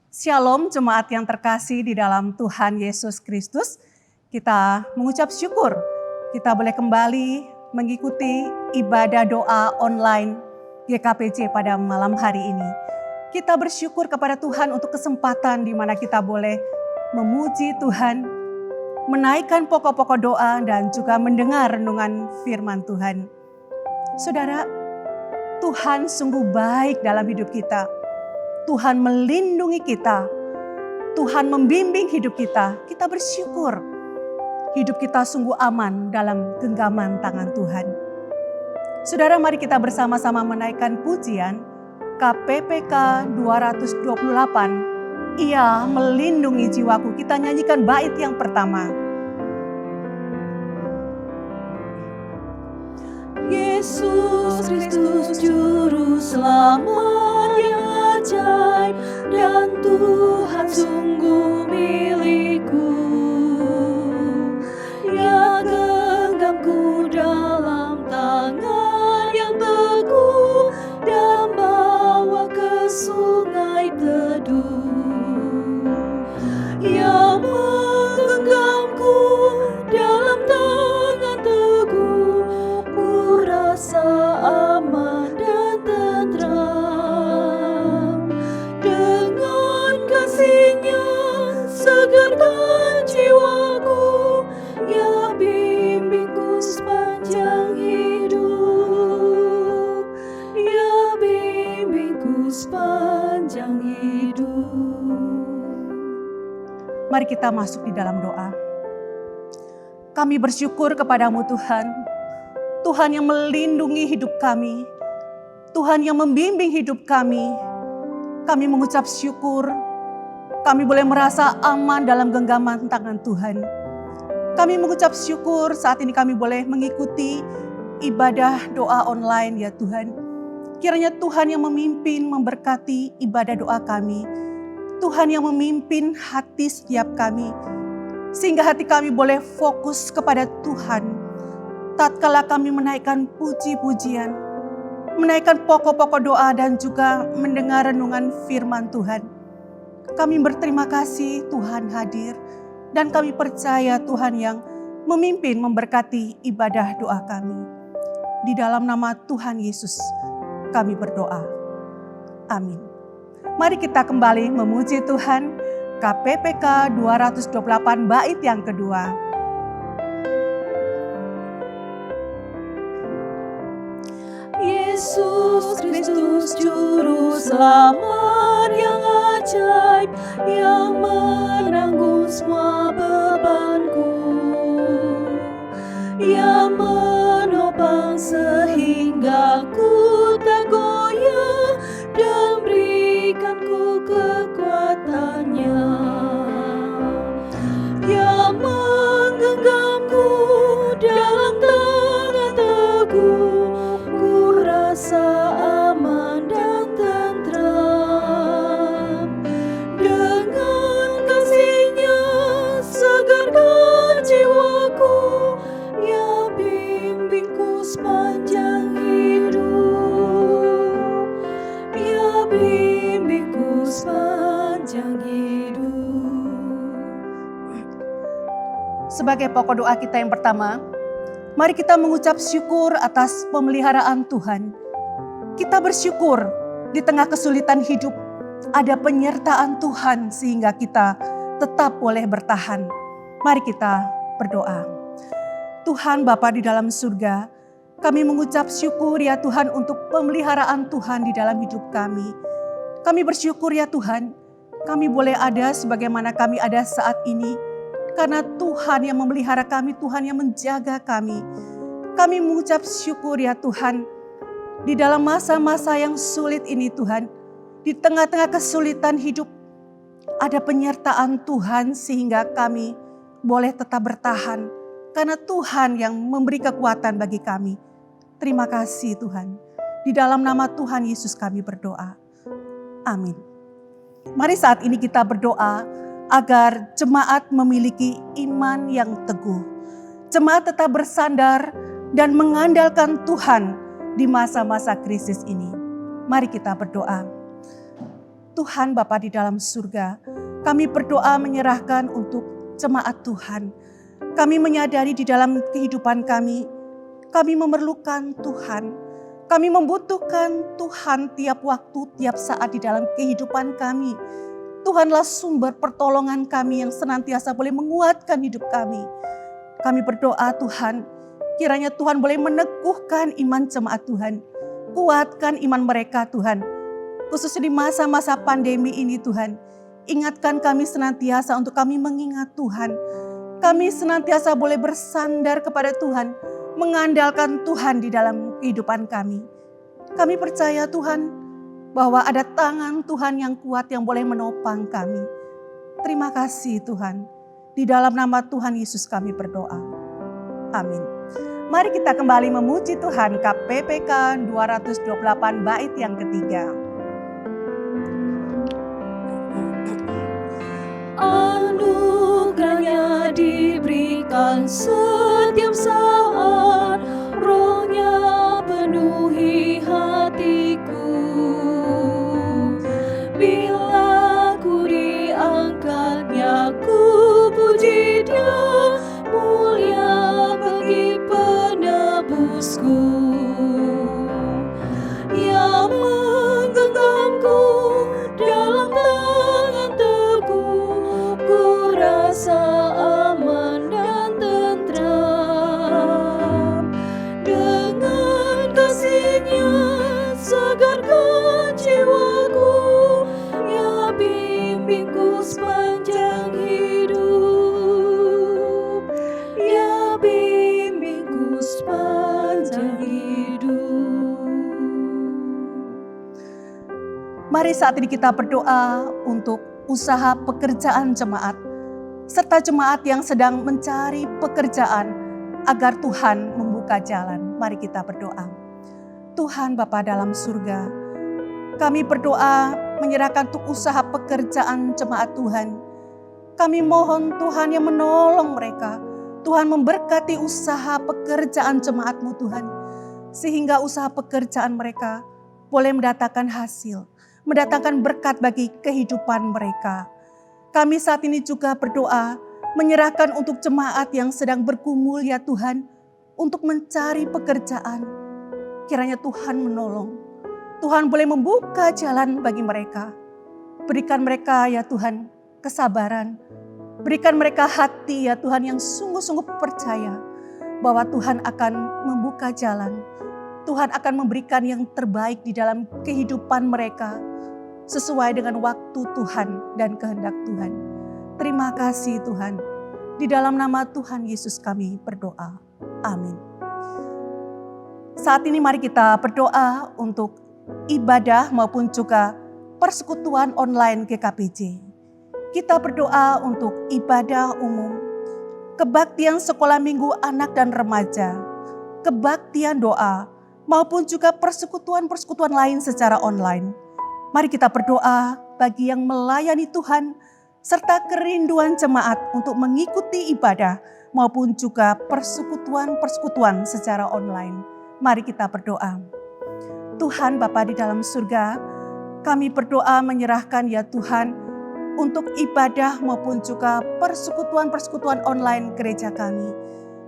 Shalom jemaat yang terkasih di dalam Tuhan Yesus Kristus. Kita mengucap syukur kita boleh kembali mengikuti ibadah doa online GKPJ pada malam hari ini. Kita bersyukur kepada Tuhan untuk kesempatan di mana kita boleh memuji Tuhan, menaikkan pokok-pokok doa dan juga mendengar renungan firman Tuhan. Saudara, Tuhan sungguh baik dalam hidup kita. Tuhan melindungi kita. Tuhan membimbing hidup kita. Kita bersyukur. Hidup kita sungguh aman dalam genggaman tangan Tuhan. Saudara, mari kita bersama-sama menaikkan pujian KPPK 228. Ia melindungi jiwaku. Kita nyanyikan bait yang pertama. Yesus Kristus Juru Selamat yang ajaib, dan Tuhan sungguh milikku. Ya genggamku dalam tangan yang teguh, dan bawa ke sungai teduh. Ya menggenggamku dalam tangan teguh, ku rasa aman dan tentram. Dengan kasih-Nya segarkan jiwaku, ya bimbingku sepanjang hidup, ya bimbingku sepanjang hidup. Mari kita masuk di dalam doa. Kami bersyukur kepadamu Tuhan. Tuhan yang melindungi hidup kami. Tuhan yang membimbing hidup kami. Kami mengucap syukur. Kami boleh merasa aman dalam genggaman tangan Tuhan. Kami mengucap syukur saat ini kami boleh mengikuti ibadah doa online ya Tuhan. Kiranya Tuhan yang memimpin, memberkati ibadah doa kami. Tuhan yang memimpin hati setiap kami. Sehingga hati kami boleh fokus kepada Tuhan. Tatkala kami menaikkan puji-pujian, menaikkan pokok-pokok doa dan juga mendengar renungan firman Tuhan. Kami berterima kasih Tuhan hadir dan kami percaya Tuhan yang memimpin memberkati ibadah doa kami. Di dalam nama Tuhan Yesus kami berdoa. Amin. Mari kita kembali memuji Tuhan. KPPK 228 bait yang kedua. Yesus Kristus Juru Selamat yang ajaib, yang menanggung semua bebanku, yang menopang sehingga ku tak goyah, dan berikanku kekuatannya, yang menggenggamku dalam tangan teguh, ku rasa aman dan tentram. Dengan kasih-Nya segarkan jiwaku, ya bimbingku sepanjang hidup, ya bimbingku sepanjang hidup. Sebagai pokok doa kita yang pertama, mari kita mengucap syukur atas pemeliharaan Tuhan. Kita bersyukur di tengah kesulitan hidup ada penyertaan Tuhan sehingga kita tetap boleh bertahan. Mari kita berdoa. Tuhan Bapa di dalam surga, kami mengucap syukur ya Tuhan untuk pemeliharaan Tuhan di dalam hidup kami. Kami bersyukur ya Tuhan, kami boleh ada sebagaimana kami ada saat ini. Karena Tuhan yang memelihara kami, Tuhan yang menjaga kami. Kami mengucap syukur ya Tuhan. Di dalam masa-masa yang sulit ini Tuhan. Di tengah-tengah kesulitan hidup. Ada penyertaan Tuhan sehingga kami boleh tetap bertahan. Karena Tuhan yang memberi kekuatan bagi kami. Terima kasih Tuhan. Di dalam nama Tuhan Yesus kami berdoa. Amin. Mari saat ini kita berdoa agar jemaat memiliki iman yang teguh. Jemaat tetap bersandar dan mengandalkan Tuhan di masa-masa krisis ini. Mari kita berdoa. Tuhan Bapa di dalam surga, kami berdoa menyerahkan untuk jemaat Tuhan. Kami menyadari di dalam kehidupan kami memerlukan Tuhan. Kami membutuhkan Tuhan tiap waktu, tiap saat di dalam kehidupan kami. Tuhanlah sumber pertolongan kami yang senantiasa boleh menguatkan hidup kami. Kami berdoa Tuhan, kiranya Tuhan boleh meneguhkan iman jemaat Tuhan. Kuatkan iman mereka Tuhan. Khususnya di masa-masa pandemi ini Tuhan. Ingatkan kami senantiasa untuk kami mengingat Tuhan. Kami senantiasa boleh bersandar kepada Tuhan. Mengandalkan Tuhan di dalam kehidupan kami. Kami percaya Tuhan bahwa ada tangan Tuhan yang kuat yang boleh menopang kami. Terima kasih Tuhan. Di dalam nama Tuhan Yesus kami berdoa. Amin. Mari kita kembali memuji Tuhan KPPK 228 bait yang ketiga. Anugerahnya diberikan setiap saat, Roh-Nya penuhi hatiku. Bila ku diangkatnya, ku puji Dia, mulia bagi penebusku. Yang menggenggamku dalam tangan teguh, ku rasa aman dan tentram. Dengan kasih-Nya segarkan jiwaku, Ya bimbingku sepanjang hidup, Ya bimbingku sepanjang hidup. Mari saat ini kita berdoa untuk usaha pekerjaan jemaat, serta jemaat yang sedang mencari pekerjaan agar Tuhan membuka jalan. Mari kita berdoa. Tuhan Bapa dalam surga, kami berdoa menyerahkan untuk usaha pekerjaan jemaat Tuhan. Kami mohon Tuhan yang menolong mereka. Tuhan memberkati usaha pekerjaan jemaat-Mu Tuhan. Sehingga usaha pekerjaan mereka boleh mendatangkan hasil, mendatangkan berkat bagi kehidupan mereka. Kami saat ini juga berdoa menyerahkan untuk jemaat yang sedang bergumul ya Tuhan, untuk mencari pekerjaan. Kiranya Tuhan menolong. Tuhan boleh membuka jalan bagi mereka. Berikan mereka ya Tuhan kesabaran. Berikan mereka hati ya Tuhan yang sungguh-sungguh percaya bahwa Tuhan akan membuka jalan. Tuhan akan memberikan yang terbaik di dalam kehidupan mereka sesuai dengan waktu Tuhan dan kehendak Tuhan. Terima kasih Tuhan. Di dalam nama Tuhan Yesus kami berdoa. Amin. Saat ini mari kita berdoa untuk ibadah maupun juga persekutuan online GKPJ. Kita berdoa untuk ibadah umum, kebaktian sekolah minggu anak dan remaja, kebaktian doa, maupun juga persekutuan-persekutuan lain secara online. Mari kita berdoa bagi yang melayani Tuhan, serta kerinduan jemaat untuk mengikuti ibadah maupun juga persekutuan-persekutuan secara online. Mari kita berdoa. Tuhan Bapa di dalam surga, kami berdoa menyerahkan ya Tuhan untuk ibadah maupun juga persekutuan-persekutuan online gereja kami.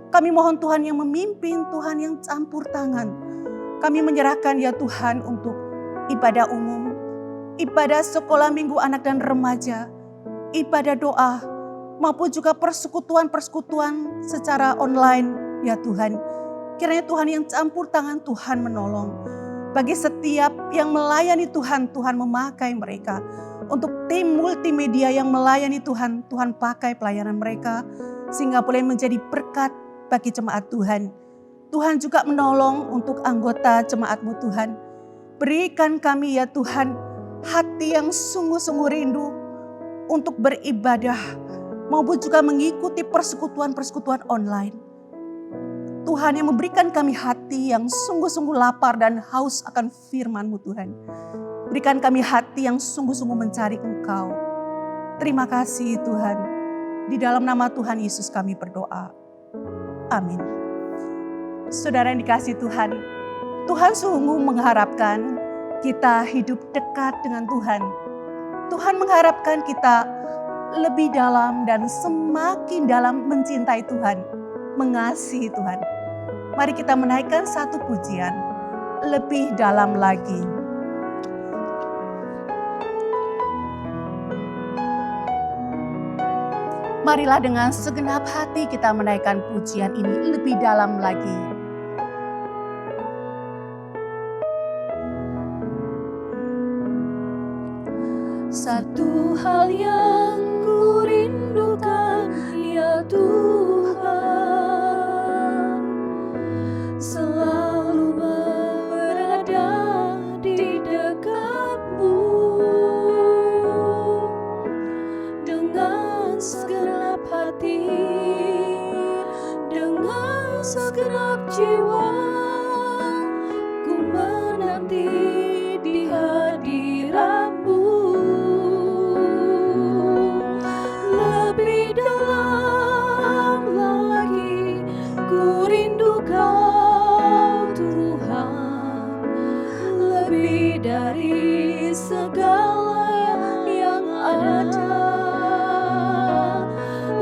Kami mohon Tuhan yang memimpin, Tuhan yang campur tangan. Kami menyerahkan ya Tuhan untuk ibadah umum, ibadah sekolah minggu anak dan remaja, ibadah doa, maupun juga persekutuan-persekutuan secara online ya Tuhan. Kiranya Tuhan yang campur tangan, Tuhan menolong. Bagi setiap yang melayani Tuhan, Tuhan memakai mereka. Untuk tim multimedia yang melayani Tuhan, Tuhan pakai pelayanan mereka. Sehingga boleh menjadi berkat bagi jemaat Tuhan. Tuhan juga menolong untuk anggota jemaat-Mu Tuhan. Berikan kami ya Tuhan, hati yang sungguh-sungguh rindu untuk beribadah. Maupun juga mengikuti persekutuan-persekutuan online. Tuhan yang memberikan kami hati yang sungguh-sungguh lapar dan haus akan firman-Mu Tuhan. Berikan kami hati yang sungguh-sungguh mencari Engkau. Terima kasih Tuhan. Di dalam nama Tuhan Yesus kami berdoa. Amin. Saudara yang dikasihi Tuhan, Tuhan sungguh mengharapkan kita hidup dekat dengan Tuhan. Tuhan mengharapkan kita lebih dalam dan semakin dalam mencintai Tuhan, mengasihi Tuhan. Mari kita menaikkan satu pujian, lebih dalam lagi. Marilah dengan segenap hati kita menaikkan pujian ini lebih dalam lagi. Satu hal yang ku rindukan, ya Tuhan, selalu berada di dekat-Mu. Dengan segenap hati, dengan segenap jiwa, ku menanti di hadirat-Mu. Lebih dalam lagi ku rindu Kau Tuhan, lebih dari segala yang ada.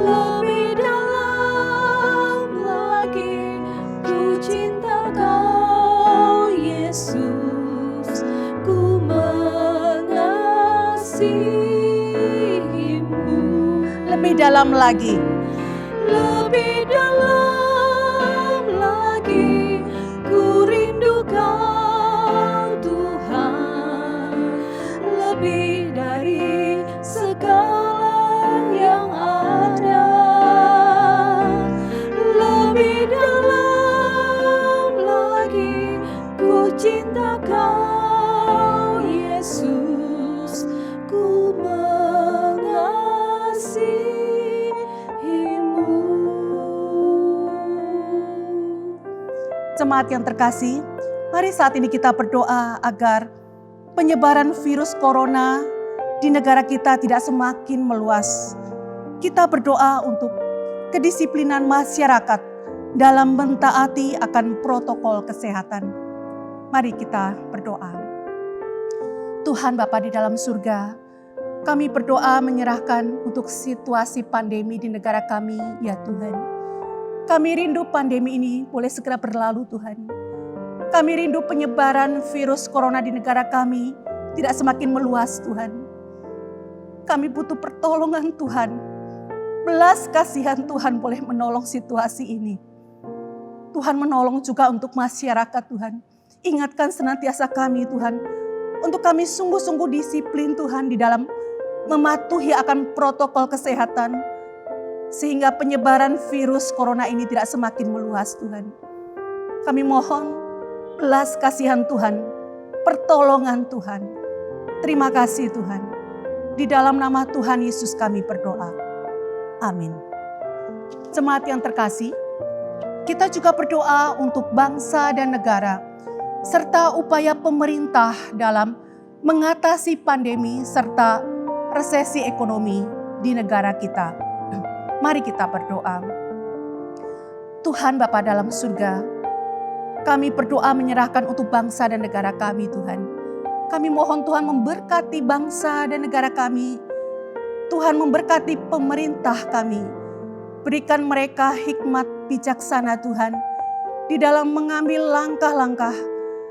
Lebih dalam lagi ku cinta Kau Yesus, ku mengasihi-Mu. Lebih dalam lagi. Lebih dalam lagi ku rindu Kau Tuhan, lebih dari segala yang ada. Lebih dalam lagi ku cinta Kau Yesus, ku Jemaat yang terkasih, mari saat ini kita berdoa agar penyebaran virus corona di negara kita tidak semakin meluas. Kita berdoa untuk kedisiplinan masyarakat dalam mentaati akan protokol kesehatan. Mari kita berdoa. Tuhan Bapa di dalam surga, kami berdoa menyerahkan untuk situasi pandemi di negara kami, ya Tuhan. Kami rindu pandemi ini boleh segera berlalu, Tuhan. Kami rindu penyebaran virus corona di negara kami tidak semakin meluas, Tuhan. Kami butuh pertolongan Tuhan. Belas kasihan Tuhan boleh menolong situasi ini. Tuhan menolong juga untuk masyarakat, Tuhan. Ingatkan senantiasa kami, Tuhan, untuk kami sungguh-sungguh disiplin, Tuhan, di dalam mematuhi akan protokol kesehatan, sehingga penyebaran virus corona ini tidak semakin meluas, Tuhan. Kami mohon belas kasihan Tuhan, pertolongan Tuhan. Terima kasih Tuhan. Di dalam nama Tuhan Yesus kami berdoa. Amin. Jemaat yang terkasih, kita juga berdoa untuk bangsa dan negara, serta upaya pemerintah dalam mengatasi pandemi serta resesi ekonomi di negara kita. Mari kita berdoa. Tuhan Bapa dalam surga, kami berdoa menyerahkan untuk bangsa dan negara kami, Tuhan. Kami mohon Tuhan memberkati bangsa dan negara kami. Tuhan memberkati pemerintah kami. Berikan mereka hikmat bijaksana, Tuhan, di dalam mengambil langkah-langkah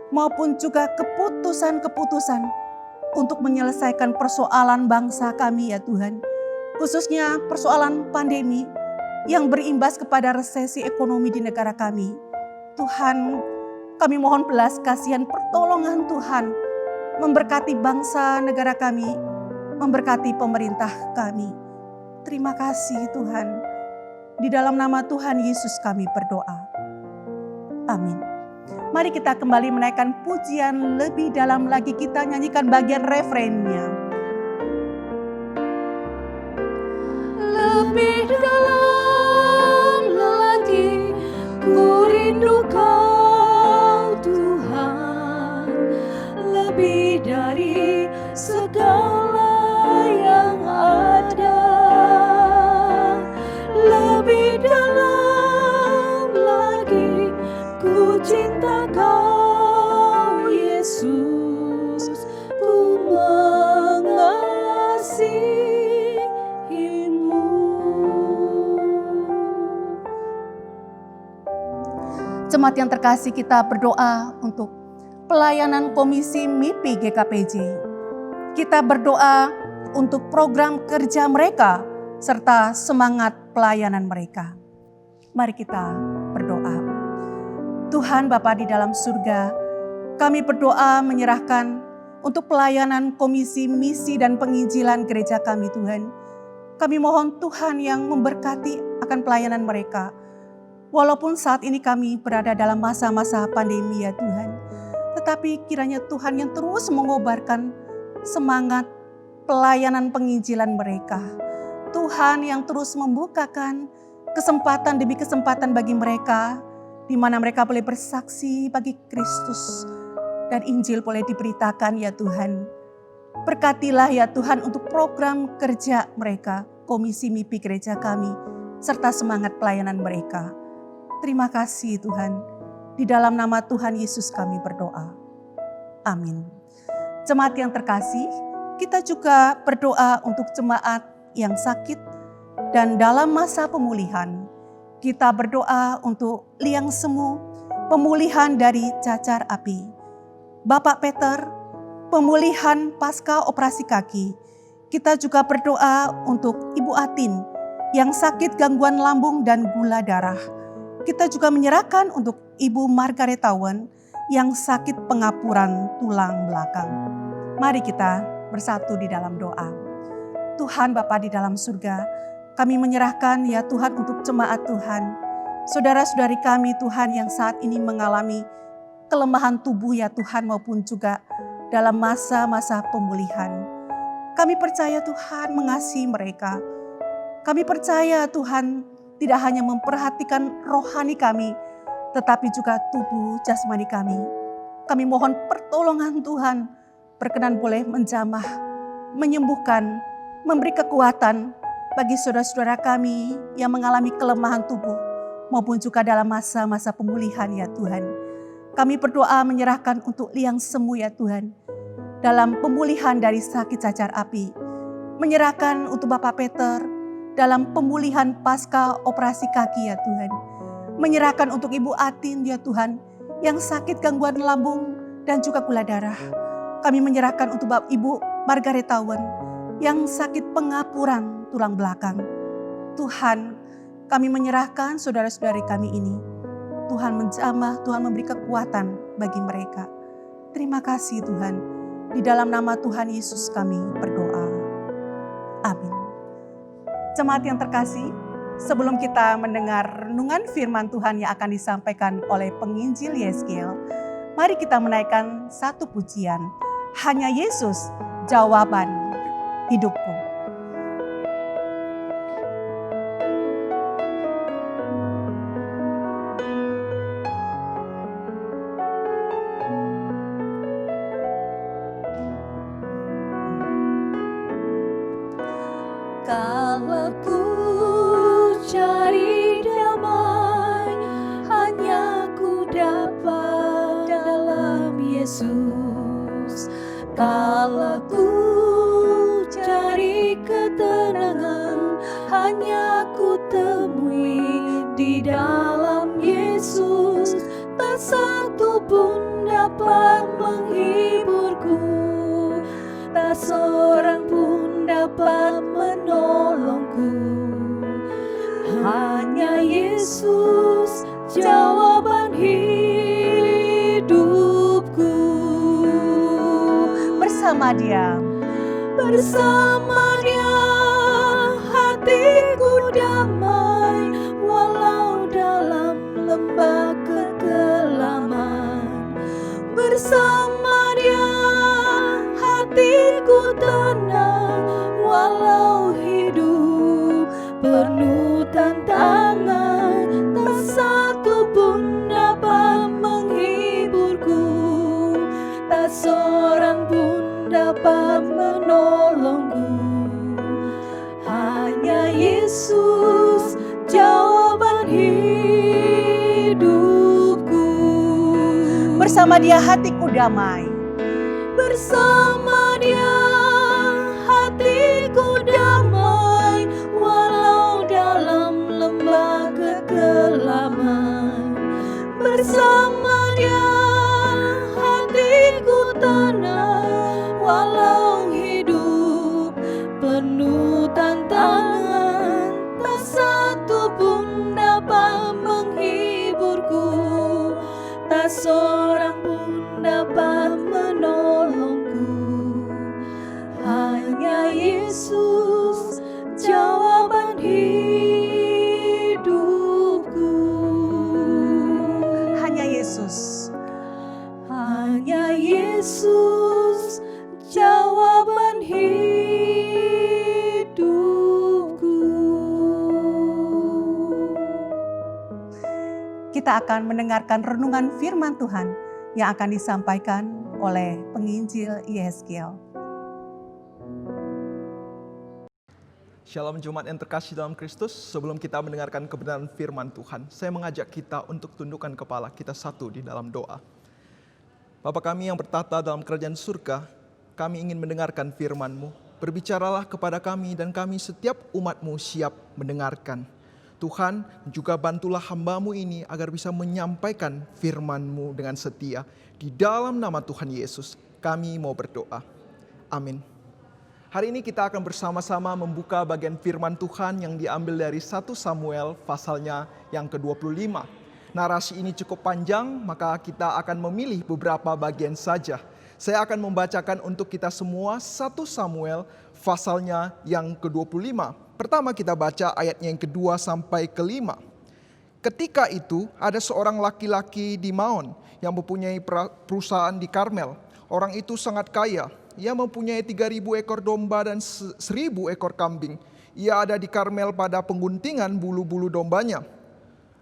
maupun juga keputusan-keputusan untuk menyelesaikan persoalan bangsa kami, ya Tuhan. Khususnya persoalan pandemi yang berimbas kepada resesi ekonomi di negara kami. Tuhan, kami mohon belas kasihan pertolongan Tuhan, memberkati bangsa negara kami, memberkati pemerintah kami. Terima kasih Tuhan. Di dalam nama Tuhan Yesus kami berdoa. Amin. Mari kita kembali menaikkan pujian lebih dalam lagi, kita nyanyikan bagian refrennya. Lebih dalam lagi ku rindu Kau Tuhan, lebih dari segala yang ada. Lebih dalam lagi ku cinta Kau Yesus, ku mengasihi-Mu. Jemaat yang terkasih, kita berdoa untuk pelayanan Komisi MIPI GKPJ. Kita berdoa untuk program kerja mereka serta semangat pelayanan mereka. Mari kita berdoa. Tuhan Bapa di dalam surga, kami berdoa menyerahkan untuk pelayanan Komisi Misi dan Penginjilan gereja kami Tuhan. Kami mohon Tuhan yang memberkati akan pelayanan mereka. Walaupun saat ini kami berada dalam masa-masa pandemi ya Tuhan. Tetapi kiranya Tuhan yang terus mengobarkan semangat pelayanan penginjilan mereka. Tuhan yang terus membukakan kesempatan demi kesempatan bagi mereka, di mana mereka boleh bersaksi bagi Kristus dan Injil boleh diberitakan ya Tuhan. Berkatilah ya Tuhan untuk program kerja mereka, Komisi MIPI gereja kami, serta semangat pelayanan mereka. Terima kasih Tuhan, di dalam nama Tuhan Yesus kami berdoa. Amin. Jemaat yang terkasih, kita juga berdoa untuk jemaat yang sakit dan dalam masa pemulihan. Kita berdoa untuk liang semu, pemulihan dari cacar api. Bapak Peter, pemulihan pasca operasi kaki. Kita juga berdoa untuk Ibu Atin yang sakit gangguan lambung dan gula darah. Kita juga menyerahkan untuk Ibu Margaret Tawan yang sakit pengapuran tulang belakang. Mari kita bersatu di dalam doa. Tuhan Bapa di dalam surga, kami menyerahkan ya Tuhan untuk jemaat Tuhan. Saudara-saudari kami Tuhan yang saat ini mengalami kelemahan tubuh ya Tuhan maupun juga dalam masa-masa pemulihan. Kami percaya Tuhan mengasihi mereka. Kami percaya Tuhan tidak hanya memperhatikan rohani kami, tetapi juga tubuh jasmani kami. Kami mohon pertolongan Tuhan, berkenan boleh menjamah, menyembuhkan, memberi kekuatan bagi saudara-saudara kami yang mengalami kelemahan tubuh maupun juga dalam masa-masa pemulihan ya Tuhan. Kami berdoa menyerahkan untuk liang semu ya Tuhan dalam pemulihan dari sakit cacar api. Menyerahkan untuk Bapak Peter dalam pemulihan pasca operasi kaki ya Tuhan. Menyerahkan untuk Ibu Atin ya Tuhan yang sakit gangguan lambung dan juga gula darah. Kami menyerahkan untuk Ibu Margaret Tawan yang sakit pengapuran tulang belakang. Tuhan, kami menyerahkan saudara-saudari kami ini. Tuhan menjamah, Tuhan memberi kekuatan bagi mereka. Terima kasih Tuhan. Di dalam nama Tuhan Yesus kami berdoa. Amin. Jemaat yang terkasih, sebelum kita mendengar renungan firman Tuhan yang akan disampaikan oleh penginjil Yeskiel, mari kita menaikkan satu pujian. Hanya Yesus, jawaban hidupku. Kalau ku cari damai, hanya ku dapat dalam Yesus. Kalau ku cari ketenangan, hanya ku temui di dalam Yesus. Tak satu pun dapat menghiburku, tak seorang pun dapat menolongku. Hanya Yesus jawaban hidupku. Bersama Dia, bersama Dia hatiku damai, walau dalam lembah kekelaman. Bersama Dia hatiku tenang, walau hidup penuh tantangan. Tak satu pun dapat menghiburku, tak seorang pun dapat menolongku. Hanya Yesus jawaban hidupku. bersama Dia hatiku damai. Bersama Dia hatiku damai, walau dalam lembah kekelaman. Bersama tangan, tak satu pun dapat menghiburku, tak seorang pun dapat menolongku. Hanya Yesus jawaban hidupku. Hanya Yesus. Hanya Yesus jawaban hidupku. Kita akan mendengarkan renungan firman Tuhan yang akan disampaikan oleh penginjil Yeskel. Shalom Jemaat yang terkasih dalam Kristus. Sebelum kita mendengarkan kebenaran firman Tuhan, saya mengajak kita untuk tundukkan kepala kita satu di dalam doa. Bapa kami yang bertata dalam kerajaan surga, kami ingin mendengarkan firman-Mu. Berbicaralah kepada kami dan kami setiap umat-Mu siap mendengarkan. Tuhan, juga bantulah hamba-Mu ini agar bisa menyampaikan firman-Mu dengan setia. Di dalam nama Tuhan Yesus, kami mau berdoa. Amin. Hari ini kita akan bersama-sama membuka bagian firman Tuhan yang diambil dari 1 Samuel pasalnya yang ke-25. Narasi ini cukup panjang, maka kita akan memilih beberapa bagian saja. Saya akan membacakan untuk kita semua 1 Samuel pasalnya yang ke-25. Pertama kita baca ayatnya yang kedua sampai kelima. Ketika itu ada seorang laki-laki di Maon yang mempunyai perusahaan di Karmel. Orang itu sangat kaya. Ia mempunyai 3.000 ekor domba dan 1.000 ekor kambing. Ia ada di Karmel pada pengguntingan bulu-bulu dombanya.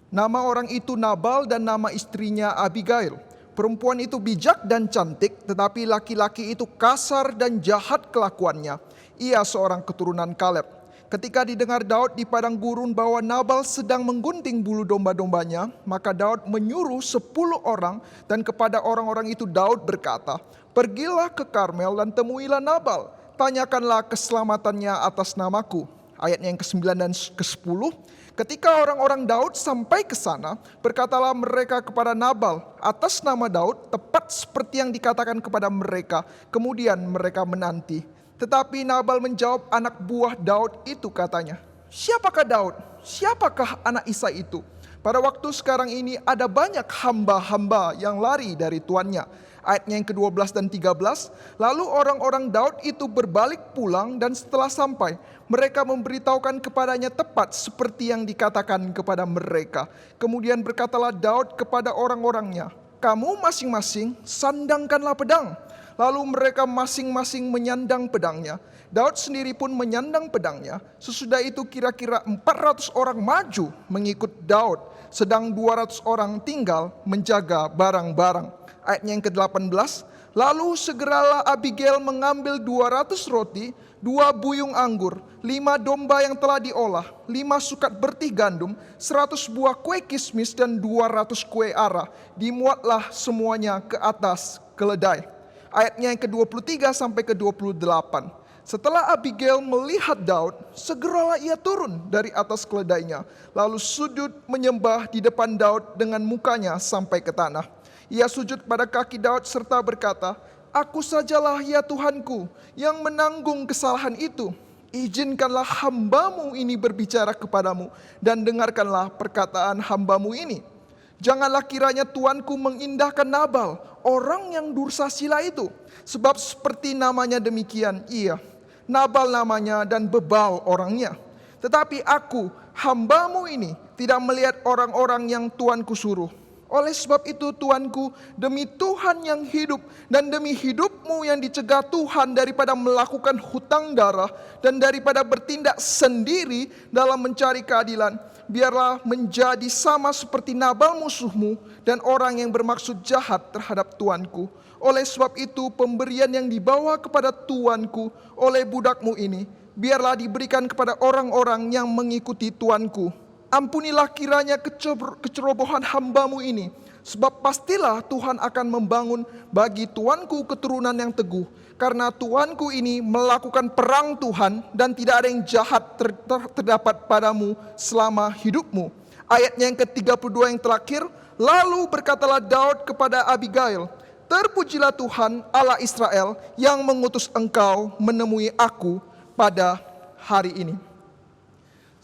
Nama orang itu Nabal dan nama istrinya Abigail. Perempuan itu bijak dan cantik, tetapi laki-laki itu kasar dan jahat kelakuannya. Ia seorang keturunan Kaleb. Ketika didengar Daud di padang gurun bahwa Nabal sedang menggunting bulu domba-dombanya, maka Daud menyuruh 10 orang dan kepada orang-orang itu Daud berkata, "Pergilah ke Karmel dan temuilah Nabal, tanyakanlah keselamatannya atas namaku." Ayatnya yang ke-9 dan ke-10. Ketika orang-orang Daud sampai ke sana, berkatalah mereka kepada Nabal atas nama Daud, tepat seperti yang dikatakan kepada mereka. Kemudian mereka menanti. Tetapi Nabal menjawab anak buah Daud itu, katanya, "Siapakah Daud? Siapakah anak Isai itu? Pada waktu sekarang ini ada banyak hamba-hamba yang lari dari tuannya." Ayatnya yang ke-12 dan 13. Lalu orang-orang Daud itu berbalik pulang dan setelah sampai, mereka memberitahukan kepadanya tepat seperti yang dikatakan kepada mereka. Kemudian berkatalah Daud kepada orang-orangnya, "Kamu masing-masing sandangkanlah pedang." Lalu mereka masing-masing menyandang pedangnya. Daud sendiri pun menyandang pedangnya. Sesudah itu kira-kira 400 orang maju mengikut Daud, sedang 200 orang tinggal menjaga barang-barang. Ayatnya yang ke-18. Lalu segeralah Abigail mengambil 200 roti, 2 buyung anggur, 5 domba yang telah diolah, 5 sukat bertih gandum, 100 buah kue kismis dan 200 kue ara. Dimuatlah semuanya ke atas keledai. Ayatnya yang ke-23 sampai ke-28. Setelah Abigail melihat Daud, segeralah ia turun dari atas keledainya, lalu sujud menyembah di depan Daud dengan mukanya sampai ke tanah. Ia sujud pada kaki Daud serta berkata, "Aku sajalah ya Tuhanku yang menanggung kesalahan itu. Izinkanlah hambamu ini berbicara kepadamu dan dengarkanlah perkataan hambamu ini. Janganlah kiranya tuanku mengindahkan Nabal, orang yang dursasila itu. Sebab seperti namanya demikian ia. Nabal namanya dan bebal orangnya. Tetapi aku, hambamu ini, tidak melihat orang-orang yang tuanku suruh. Oleh sebab itu tuanku, demi Tuhan yang hidup dan demi hidupmu yang dicegah Tuhan daripada melakukan hutang darah dan daripada bertindak sendiri dalam mencari keadilan, biarlah menjadi sama seperti Nabal musuhmu dan orang yang bermaksud jahat terhadap tuanku. Oleh sebab itu pemberian yang dibawa kepada tuanku oleh budakmu ini, biarlah diberikan kepada orang-orang yang mengikuti tuanku. Ampunilah kiranya kecerobohan hambamu ini, sebab pastilah Tuhan akan membangun bagi tuanku keturunan yang teguh, karena tuanku ini melakukan perang Tuhan dan tidak ada yang jahat terdapat padamu selama hidupmu." Ayatnya yang ke-32 yang terakhir, lalu berkatalah Daud kepada Abigail, "Terpujilah Tuhan Allah Israel yang mengutus engkau menemui aku pada hari ini."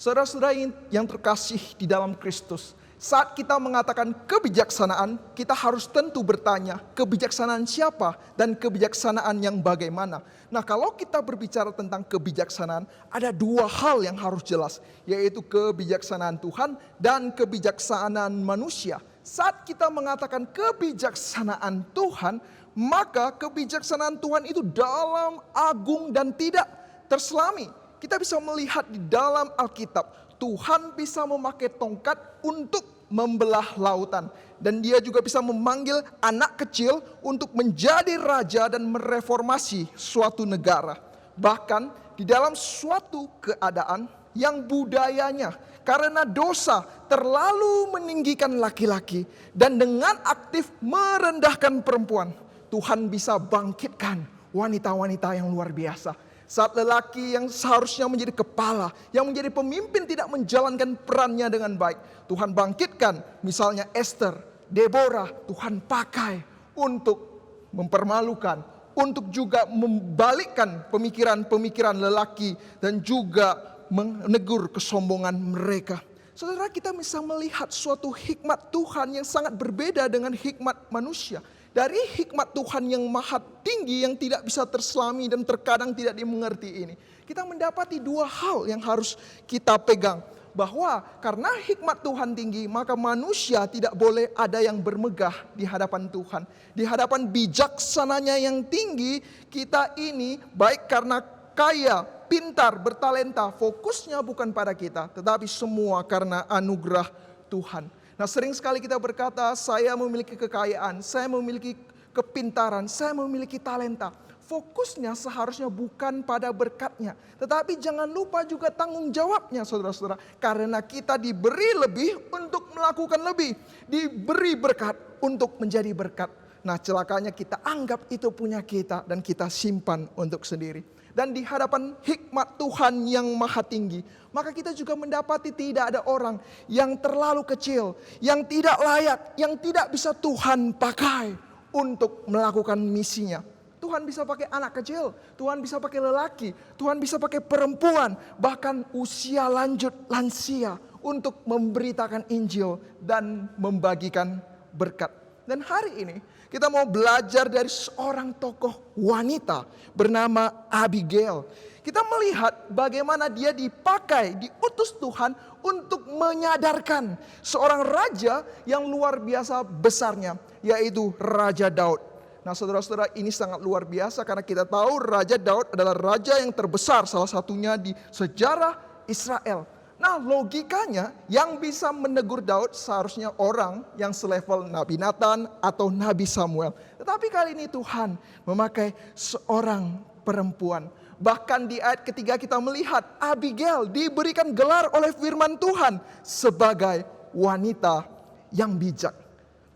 Saudara-saudara yang terkasih di dalam Kristus, saat kita mengatakan kebijaksanaan, kita harus tentu bertanya, kebijaksanaan siapa dan kebijaksanaan yang bagaimana. Nah, kalau kita berbicara tentang kebijaksanaan, ada dua hal yang harus jelas, yaitu kebijaksanaan Tuhan dan kebijaksanaan manusia. Saat kita mengatakan kebijaksanaan Tuhan, maka kebijaksanaan Tuhan itu dalam, agung, dan tidak terselami. Kita bisa melihat di dalam Alkitab, Tuhan bisa memakai tongkat untuk membelah lautan. Dan dia juga bisa memanggil anak kecil untuk menjadi raja dan mereformasi suatu negara. Bahkan di dalam suatu keadaan yang budayanya karena dosa terlalu meninggikan laki-laki dan dengan aktif merendahkan perempuan, Tuhan bisa bangkitkan wanita-wanita yang luar biasa. Saat lelaki yang seharusnya menjadi kepala, yang menjadi pemimpin tidak menjalankan perannya dengan baik, Tuhan bangkitkan misalnya Esther, Deborah, Tuhan pakai untuk mempermalukan, untuk juga membalikkan pemikiran-pemikiran lelaki dan juga menegur kesombongan mereka. Saudara, kita bisa melihat suatu hikmat Tuhan yang sangat berbeda dengan hikmat manusia. Dari hikmat Tuhan yang maha tinggi yang tidak bisa terselami dan terkadang tidak dimengerti ini, kita mendapati dua hal yang harus kita pegang. Bahwa karena hikmat Tuhan tinggi, maka manusia tidak boleh ada yang bermegah di hadapan Tuhan. Di hadapan bijaksananya yang tinggi, kita ini baik karena kaya, pintar, bertalenta, fokusnya bukan pada kita, tetapi semua karena anugerah Tuhan. Nah, sering sekali kita berkata, saya memiliki kekayaan, saya memiliki kepintaran, saya memiliki talenta. Fokusnya seharusnya bukan pada berkatnya, tetapi jangan lupa juga tanggung jawabnya, saudara-saudara. Karena kita diberi lebih untuk melakukan lebih, diberi berkat untuk menjadi berkat. Nah, celakanya kita anggap itu punya kita dan kita simpan untuk sendiri. Dan di hadapan hikmat Tuhan yang maha tinggi, maka kita juga mendapati tidak ada orang yang terlalu kecil, yang tidak layak, yang tidak bisa Tuhan pakai untuk melakukan misinya. Tuhan bisa pakai anak kecil, Tuhan bisa pakai lelaki, Tuhan bisa pakai perempuan, bahkan usia lanjut lansia untuk memberitakan Injil dan membagikan berkat. Dan hari ini kita mau belajar dari seorang tokoh wanita bernama Abigail. Kita melihat bagaimana dia dipakai, diutus Tuhan untuk menyadarkan seorang raja yang luar biasa besarnya, yaitu Raja Daud. Nah, saudara-saudara, ini sangat luar biasa karena kita tahu Raja Daud adalah raja yang terbesar, salah satunya di sejarah Israel. Nah, logikanya yang bisa menegur Daud seharusnya orang yang selevel Nabi Nathan atau Nabi Samuel. Tetapi kali ini Tuhan memakai seorang perempuan. Bahkan di ayat ketiga kita melihat Abigail diberikan gelar oleh firman Tuhan sebagai wanita yang bijak.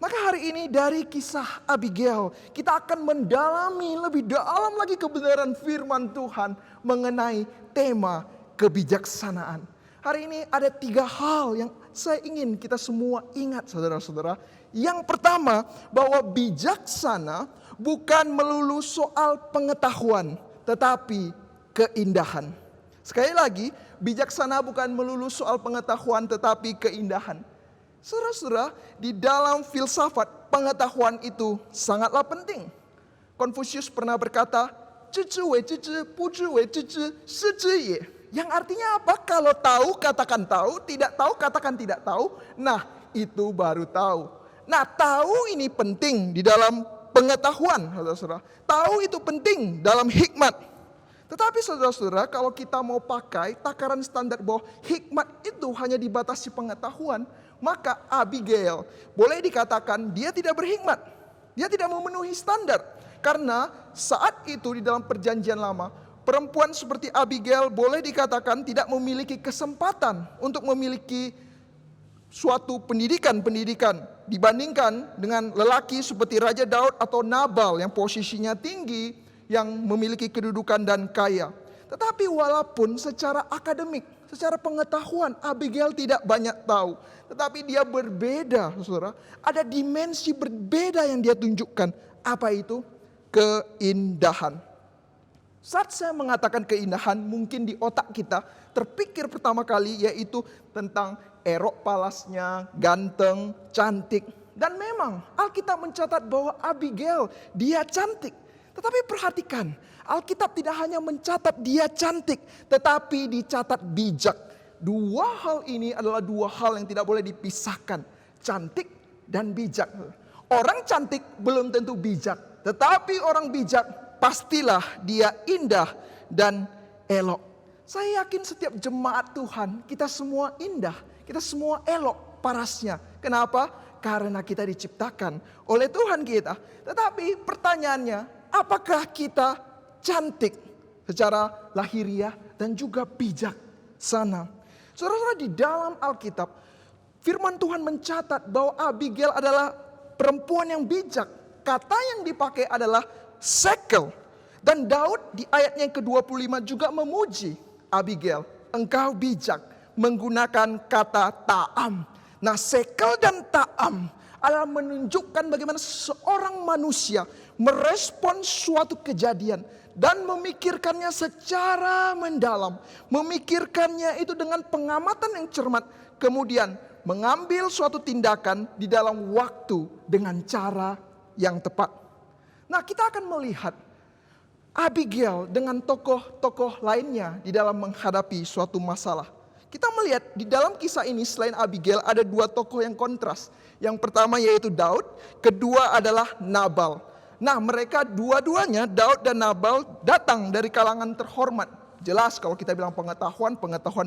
Maka hari ini dari kisah Abigail kita akan mendalami lebih dalam lagi kebenaran firman Tuhan mengenai tema kebijaksanaan. Hari ini ada 3 hal yang saya ingin kita semua ingat, saudara-saudara. Yang pertama, bahwa bijaksana bukan melulu soal pengetahuan, tetapi keindahan. Sekali lagi, bijaksana bukan melulu soal pengetahuan, tetapi keindahan. Saudara-saudara, di dalam filsafat, pengetahuan itu sangatlah penting. Konfusius pernah berkata, 知之为知之，不知为知之，是知也. Yang artinya apa? Kalau tahu katakan tahu, tidak tahu katakan tidak tahu. Nah, itu baru tahu. Nah, tahu ini penting di dalam pengetahuan, saudara-saudara. Tahu itu penting dalam hikmat. Tetapi saudara-saudara, kalau kita mau pakai takaran standar bahwa hikmat itu hanya dibatasi pengetahuan, maka Abigail boleh dikatakan dia tidak berhikmat. Dia tidak memenuhi standar. Karena saat itu di dalam perjanjian lama, perempuan seperti Abigail boleh dikatakan tidak memiliki kesempatan untuk memiliki suatu pendidikan dibandingkan dengan lelaki seperti Raja Daud atau Nabal yang posisinya tinggi, yang memiliki kedudukan dan kaya. Tetapi walaupun secara akademik, secara pengetahuan Abigail tidak banyak tahu, tetapi dia berbeda, saudara. Ada dimensi berbeda yang dia tunjukkan. Apa itu? Keindahan. Saat saya mengatakan keindahan, mungkin di otak kita terpikir pertama kali yaitu tentang erok palasnya, ganteng, cantik. Dan memang Alkitab mencatat bahwa Abigail dia cantik. Tetapi perhatikan, Alkitab tidak hanya mencatat dia cantik, tetapi dicatat bijak. Dua hal ini adalah dua hal yang tidak boleh dipisahkan. Cantik dan bijak. Orang cantik belum tentu bijak, tetapi orang bijak pastilah dia indah dan elok. Saya yakin setiap jemaat Tuhan, kita semua indah, kita semua elok parasnya. Kenapa? Karena kita diciptakan oleh Tuhan kita. Tetapi pertanyaannya, apakah kita cantik secara lahiriah dan juga bijaksana? Saudara-saudara, di dalam Alkitab, firman Tuhan mencatat bahwa Abigail adalah perempuan yang bijak. Kata yang dipakai adalah sekel. Dan Daud di ayatnya yang ke-25 juga memuji Abigail. Engkau bijak, menggunakan kata ta'am. Nah, sekel dan ta'am adalah menunjukkan bagaimana seorang manusia merespon suatu kejadian dan memikirkannya secara mendalam. Memikirkannya itu dengan pengamatan yang cermat. Kemudian mengambil suatu tindakan di dalam waktu dengan cara yang tepat. Nah, kita akan melihat Abigail dengan tokoh-tokoh lainnya di dalam menghadapi suatu masalah. Kita melihat di dalam kisah ini selain Abigail ada dua tokoh yang kontras. Yang pertama yaitu Daud, kedua adalah Nabal. Nah, mereka dua-duanya, Daud dan Nabal, datang dari kalangan terhormat. Jelas kalau kita bilang pengetahuan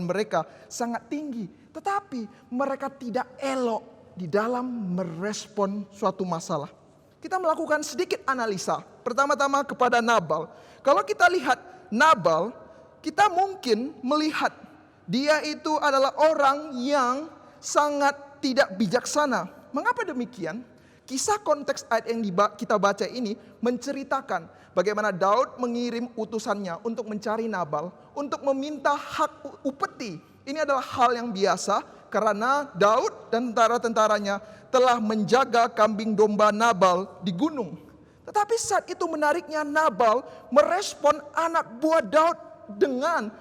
mereka sangat tinggi. Tetapi mereka tidak elok di dalam merespon suatu masalah. Kita melakukan sedikit analisa. Pertama-tama kepada Nabal. Kalau kita lihat Nabal, kita mungkin melihat dia itu adalah orang yang sangat tidak bijaksana. Mengapa demikian? Kisah konteks ayat yang kita baca ini menceritakan bagaimana Daud mengirim utusannya untuk mencari Nabal, untuk meminta hak upeti. Ini adalah hal yang biasa karena Daud dan tentara-tentaranya telah menjaga kambing domba Nabal di gunung. Tetapi saat itu menariknya Nabal merespon anak buah Daud dengan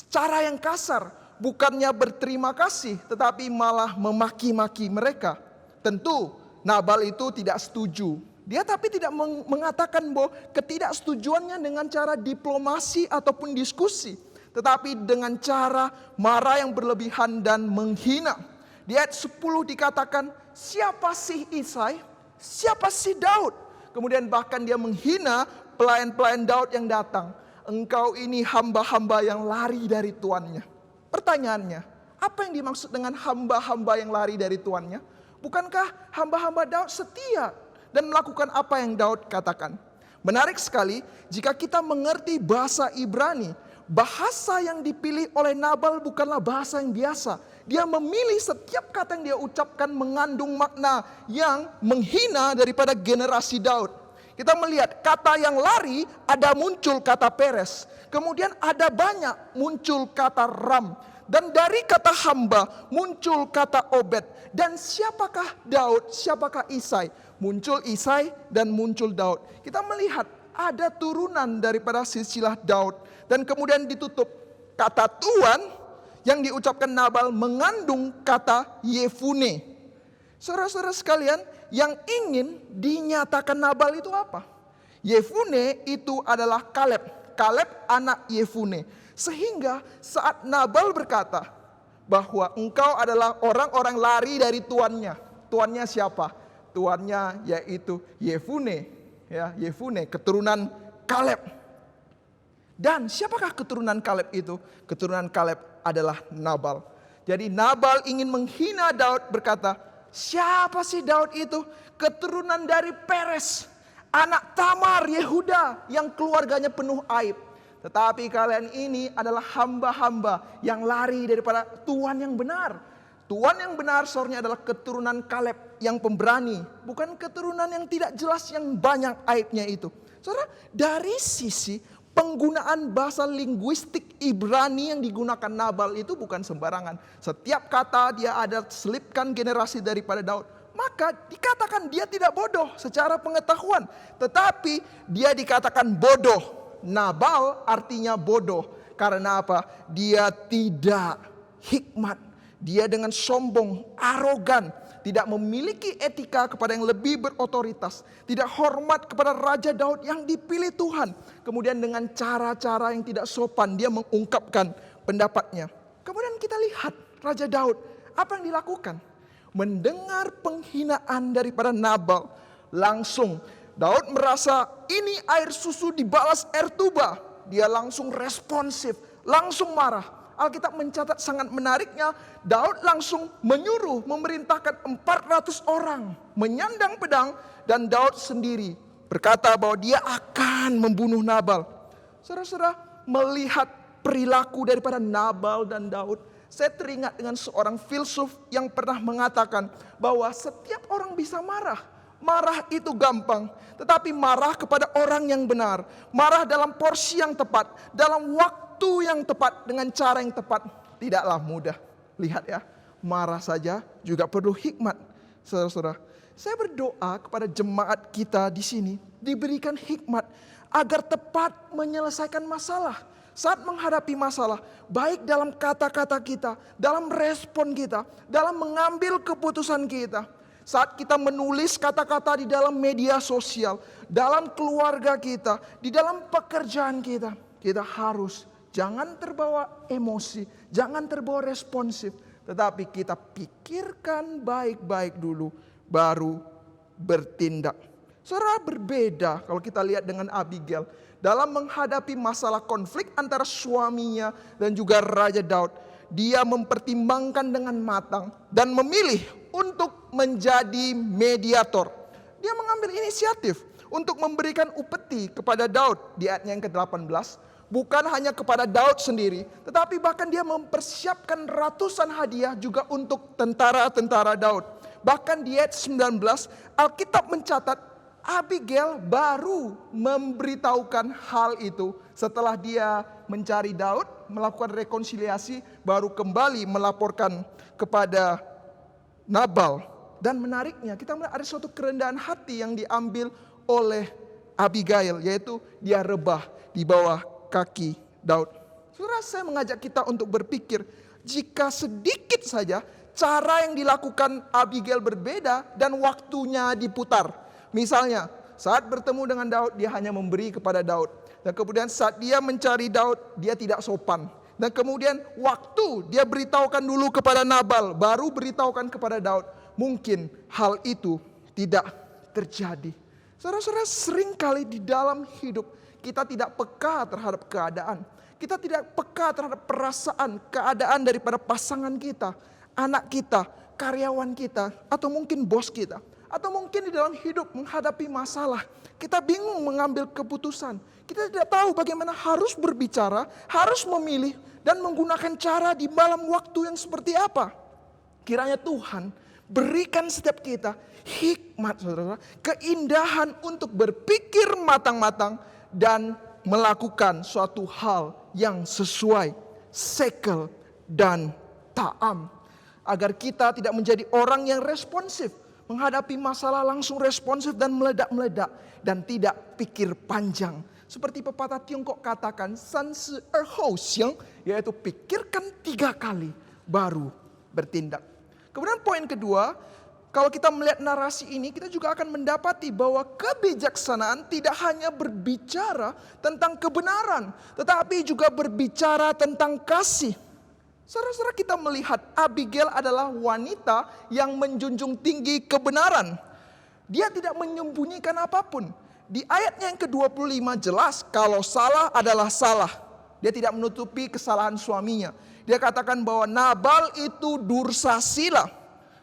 cara yang kasar. Bukannya berterima kasih, tetapi malah memaki-maki mereka. Tentu Nabal itu tidak setuju. Dia tapi tidak mengatakan bahwa ketidaksetujuannya dengan cara diplomasi ataupun diskusi. Tetapi dengan cara marah yang berlebihan dan menghina. Di ayat 10 dikatakan, siapa sih Isai? Siapa sih Daud? Kemudian bahkan dia menghina pelayan-pelayan Daud yang datang. Engkau ini hamba-hamba yang lari dari tuannya. Pertanyaannya, apa yang dimaksud dengan hamba-hamba yang lari dari tuannya? Bukankah hamba-hamba Daud setia dan melakukan apa yang Daud katakan? Menarik sekali jika kita mengerti bahasa Ibrani. Bahasa yang dipilih oleh Nabal bukanlah bahasa yang biasa. Dia memilih setiap kata yang dia ucapkan mengandung makna yang menghina daripada generasi Daud. Kita melihat kata yang lari ada muncul kata Peres. Kemudian ada banyak muncul kata Ram. Dan dari kata hamba muncul kata Obed. Dan siapakah Daud, siapakah Isai? Muncul Isai dan muncul Daud. Kita melihat ada turunan daripada silsilah Daud. Dan kemudian ditutup kata Tuan yang diucapkan Nabal mengandung kata Yefune. Saudara-saudara sekalian, yang ingin dinyatakan Nabal itu apa? Yefune itu adalah Kaleb. Kaleb anak Yefune. Sehingga saat Nabal berkata bahwa engkau adalah orang-orang lari dari tuannya. Tuannya siapa? Tuannya yaitu Yefune. Ya, Yefune, keturunan Kaleb. Dan siapakah keturunan Kaleb itu? Keturunan Kaleb adalah Nabal. Jadi Nabal ingin menghina Daud berkata, siapa sih Daud itu? Keturunan dari Peres, anak Tamar Yehuda yang keluarganya penuh aib. Tetapi kalian ini adalah hamba-hamba yang lari daripada Tuhan yang benar. Tuhan yang benar seharusnya adalah keturunan Kaleb yang pemberani. Bukan keturunan yang tidak jelas yang banyak aibnya itu. Saudara, dari sisi penggunaan bahasa linguistik Ibrani yang digunakan Nabal itu bukan sembarangan. Setiap kata dia ada selipkan generasi daripada Daud. Maka dikatakan dia tidak bodoh secara pengetahuan. Tetapi dia dikatakan bodoh Nabal artinya bodoh. Karena apa? Dia tidak hikmat. Dia dengan sombong, arogan, tidak memiliki etika kepada yang lebih berotoritas, tidak hormat kepada Raja Daud yang dipilih Tuhan. Kemudian dengan cara-cara yang tidak sopan dia mengungkapkan pendapatnya. Kemudian kita lihat Raja Daud, apa yang dilakukan? Mendengar penghinaan daripada Nabal, langsung Daud merasa ini air susu dibalas air tuba. Dia langsung responsif, langsung marah. Alkitab mencatat sangat menariknya, Daud langsung menyuruh memerintahkan 400 orang menyandang pedang, dan Daud sendiri berkata bahwa dia akan membunuh Nabal. Saudara-saudara, melihat perilaku daripada Nabal dan Daud, saya teringat dengan seorang filsuf yang pernah mengatakan bahwa setiap orang bisa marah. Marah itu gampang, tetapi marah kepada orang yang benar, marah dalam porsi yang tepat, dalam waktu yang tepat, dengan cara yang tepat, tidaklah mudah. Lihat ya, marah saja juga perlu hikmat. Saudara-saudara, saya berdoa kepada jemaat kita di sini diberikan hikmat agar tepat menyelesaikan masalah. Saat menghadapi masalah, baik dalam kata-kata kita, dalam respon kita, dalam mengambil keputusan kita. Saat kita menulis kata-kata di dalam media sosial, dalam keluarga kita, di dalam pekerjaan kita, kita harus jangan terbawa emosi, jangan terbawa responsif, tetapi kita pikirkan baik-baik dulu, baru bertindak. Saudara, berbeda kalau kita lihat dengan Abigail. Dalam menghadapi masalah konflik antara suaminya dan juga Raja Daud, dia mempertimbangkan dengan matang dan memilih untuk menjadi mediator. Dia mengambil inisiatif untuk memberikan upeti kepada Daud di ayatnya yang ke-18. Bukan hanya kepada Daud sendiri, tetapi bahkan dia mempersiapkan ratusan hadiah juga untuk tentara-tentara Daud. Bahkan di ayat 19, Alkitab mencatat Abigail baru memberitahukan hal itu setelah dia mencari Daud, melakukan rekonsiliasi, baru kembali melaporkan kepada Nabal. Dan menariknya, kita melihat ada suatu kerendahan hati yang diambil oleh Abigail, yaitu dia rebah di bawah kaki Daud. Saudara, saya mengajak kita untuk berpikir, jika sedikit saja cara yang dilakukan Abigail berbeda dan waktunya diputar. Misalnya, saat bertemu dengan Daud, dia hanya memberi kepada Daud. Dan kemudian saat dia mencari Daud, dia tidak sopan. Dan kemudian waktu dia beritahukan dulu kepada Nabal, baru beritahukan kepada Daud. Mungkin hal itu tidak terjadi. Saudara-saudara, seringkali di dalam hidup kita tidak peka terhadap keadaan. Kita tidak peka terhadap perasaan, keadaan daripada pasangan kita, anak kita, karyawan kita, atau mungkin bos kita. Atau mungkin di dalam hidup menghadapi masalah, kita bingung mengambil keputusan. Kita tidak tahu bagaimana harus berbicara, harus memilih, dan menggunakan cara di malam waktu yang seperti apa. Kiranya Tuhan berikan setiap kita hikmat, saudara, keindahan untuk berpikir matang-matang dan melakukan suatu hal yang sesuai, sekel, dan taam. Agar kita tidak menjadi orang yang responsif, menghadapi masalah langsung responsif dan meledak-meledak, dan tidak pikir panjang. Seperti pepatah Tiongkok katakan, san si er hou xiang, yaitu pikirkan 3 kali baru bertindak. Kemudian poin kedua, kalau kita melihat narasi ini, kita juga akan mendapati bahwa kebijaksanaan tidak hanya berbicara tentang kebenaran, tetapi juga berbicara tentang kasih. Saudara-saudara, kita melihat Abigail adalah wanita yang menjunjung tinggi kebenaran. Dia tidak menyembunyikan apapun. Di ayatnya yang ke-25 jelas kalau salah adalah salah. Dia tidak menutupi kesalahan suaminya. Dia katakan bahwa Nabal itu dursasila.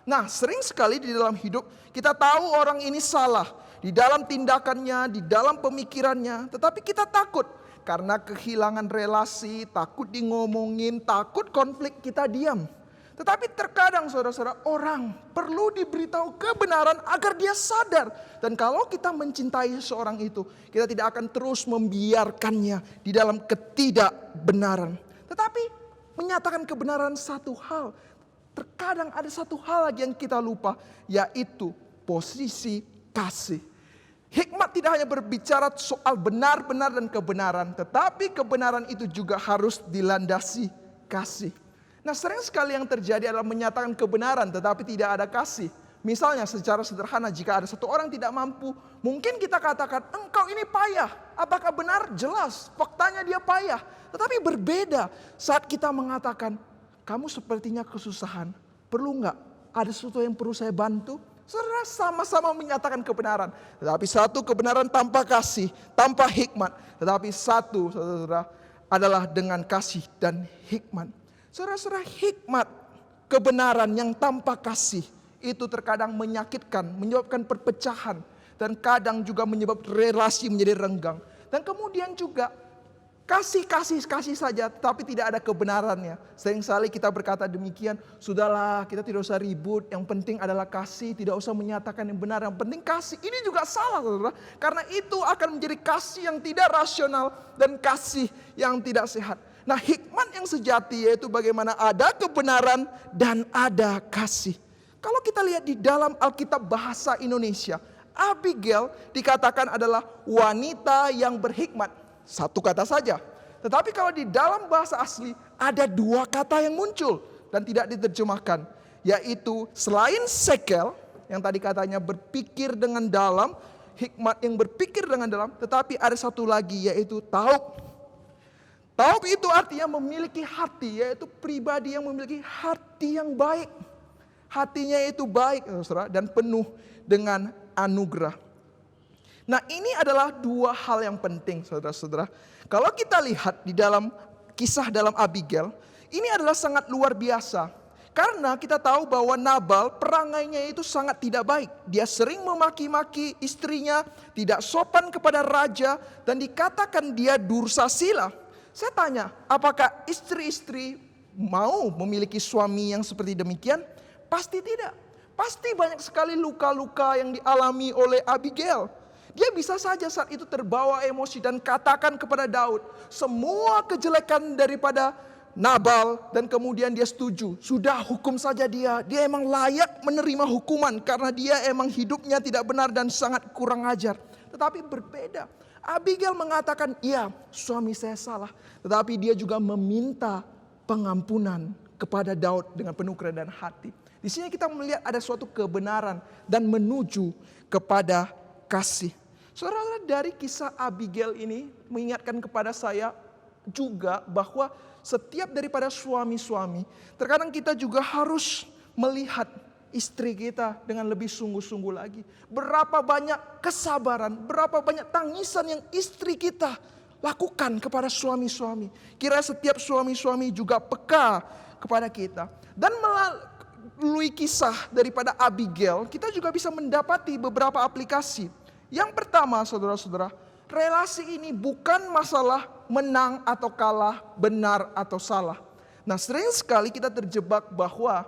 Nah, sering sekali di dalam hidup kita tahu orang ini salah. Di dalam tindakannya, di dalam pemikirannya. Tetapi kita takut. Karena kehilangan relasi, takut di ngomongin, takut konflik, kita diam. Tetapi terkadang saudara-saudara, orang perlu diberitahu kebenaran agar dia sadar. Dan kalau kita mencintai seorang itu, kita tidak akan terus membiarkannya di dalam ketidakbenaran. Tetapi menyatakan kebenaran satu hal. Terkadang ada satu hal lagi yang kita lupa, yaitu posisi kasih. Hikmat tidak hanya berbicara soal benar-benar dan kebenaran, tetapi kebenaran itu juga harus dilandasi kasih. Nah, sering sekali yang terjadi adalah menyatakan kebenaran tetapi tidak ada kasih. Misalnya secara sederhana, jika ada satu orang tidak mampu, mungkin kita katakan, engkau ini payah. Apakah benar? Jelas, faktanya dia payah. Tetapi berbeda saat kita mengatakan, kamu sepertinya kesusahan, perlu nggak ada sesuatu yang perlu saya bantu? Saudara, sama-sama menyatakan kebenaran. Tetapi satu kebenaran tanpa kasih, tanpa hikmat. Tetapi satu, saudara, adalah dengan kasih dan hikmat. Saudara-saudara, hikmat, kebenaran yang tanpa kasih, itu terkadang menyakitkan, menyebabkan perpecahan. Dan kadang juga menyebabkan relasi menjadi renggang. Dan kemudian juga kasih saja, tapi tidak ada kebenarannya. Seringkali kita berkata demikian, sudahlah kita tidak usah ribut, yang penting adalah kasih, tidak usah menyatakan yang benar, yang penting kasih. Ini juga salah, saudara, karena itu akan menjadi kasih yang tidak rasional dan kasih yang tidak sehat. Nah, hikmat yang sejati yaitu bagaimana ada kebenaran dan ada kasih. Kalau kita lihat di dalam Alkitab bahasa Indonesia, Abigail dikatakan adalah wanita yang berhikmat. Satu kata saja. Tetapi kalau di dalam bahasa asli ada dua kata yang muncul dan tidak diterjemahkan. Yaitu selain sekel, yang tadi katanya berpikir dengan dalam, hikmat yang berpikir dengan dalam. Tetapi ada satu lagi yaitu taub. Taub itu artinya memiliki hati, yaitu pribadi yang memiliki hati yang baik. Hatinya itu baik, saudara, dan penuh dengan anugerah. Nah, ini adalah dua hal yang penting, saudara-saudara. Kalau kita lihat di dalam kisah dalam Abigail, ini adalah sangat luar biasa. Karena kita tahu bahwa Nabal perangainya itu sangat tidak baik. Dia sering memaki-maki istrinya, tidak sopan kepada raja, dan dikatakan dia dursasila. Saya tanya, apakah istri-istri mau memiliki suami yang seperti demikian? Pasti tidak. Pasti banyak sekali luka-luka yang dialami oleh Abigail. Dia bisa saja saat itu terbawa emosi dan katakan kepada Daud semua kejelekan daripada Nabal, dan kemudian dia setuju. Sudah, hukum saja dia. Dia emang layak menerima hukuman karena dia emang hidupnya tidak benar dan sangat kurang ajar. Tetapi berbeda. Abigail mengatakan, iya, suami saya salah. Tetapi dia juga meminta pengampunan kepada Daud dengan penuh kerendahan hati. Di sini kita melihat ada suatu kebenaran dan menuju kepada kasih. Saudara, dari kisah Abigail ini mengingatkan kepada saya juga bahwa setiap daripada suami-suami, terkadang kita juga harus melihat istri kita dengan lebih sungguh-sungguh lagi. Berapa banyak kesabaran, berapa banyak tangisan yang istri kita lakukan kepada suami-suami. Kira setiap suami-suami juga peka kepada kita. Dan melalui kisah daripada Abigail, kita juga bisa mendapati beberapa aplikasi. Yang pertama, saudara-saudara, relasi ini bukan masalah menang atau kalah, benar atau salah. Nah, sering sekali kita terjebak bahwa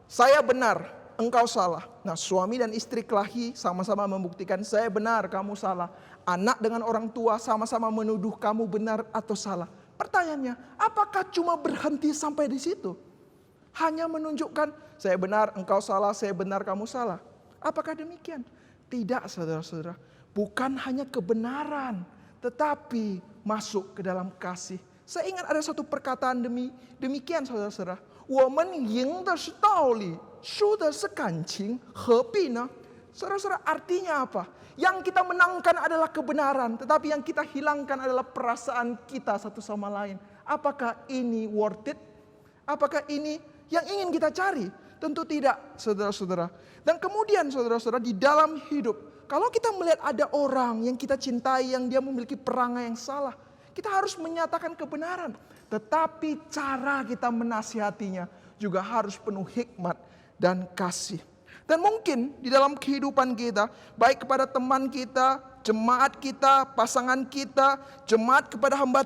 saya benar, engkau salah. Nah, suami dan istri kelahi sama-sama membuktikan saya benar, kamu salah. Anak dengan orang tua sama-sama menuduh kamu benar atau salah. Pertanyaannya, apakah cuma berhenti sampai di situ? Hanya menunjukkan saya benar, engkau salah, saya benar, kamu salah. Apakah demikian? Tidak, saudara-saudara. Bukan hanya kebenaran, tetapi masuk ke dalam kasih. Saya ingat ada satu perkataan demikian, saudara-saudara. 我们赢的是道理，输的是感情，何必呢? Saudara-saudara, artinya apa? Yang kita menangkan adalah kebenaran, tetapi yang kita hilangkan adalah perasaan kita satu sama lain. Apakah ini worth it? Apakah ini yang ingin kita cari? Tentu tidak, saudara-saudara. Dan kemudian, saudara-saudara, di dalam hidup, kalau kita melihat ada orang yang kita cintai, yang dia memiliki perangai yang salah, kita harus menyatakan kebenaran. Tetapi cara kita menasihatinya juga harus penuh hikmat dan kasih. Dan mungkin di dalam kehidupan kita, baik kepada teman kita, jemaat kita, pasangan kita, jemaat kepada hamba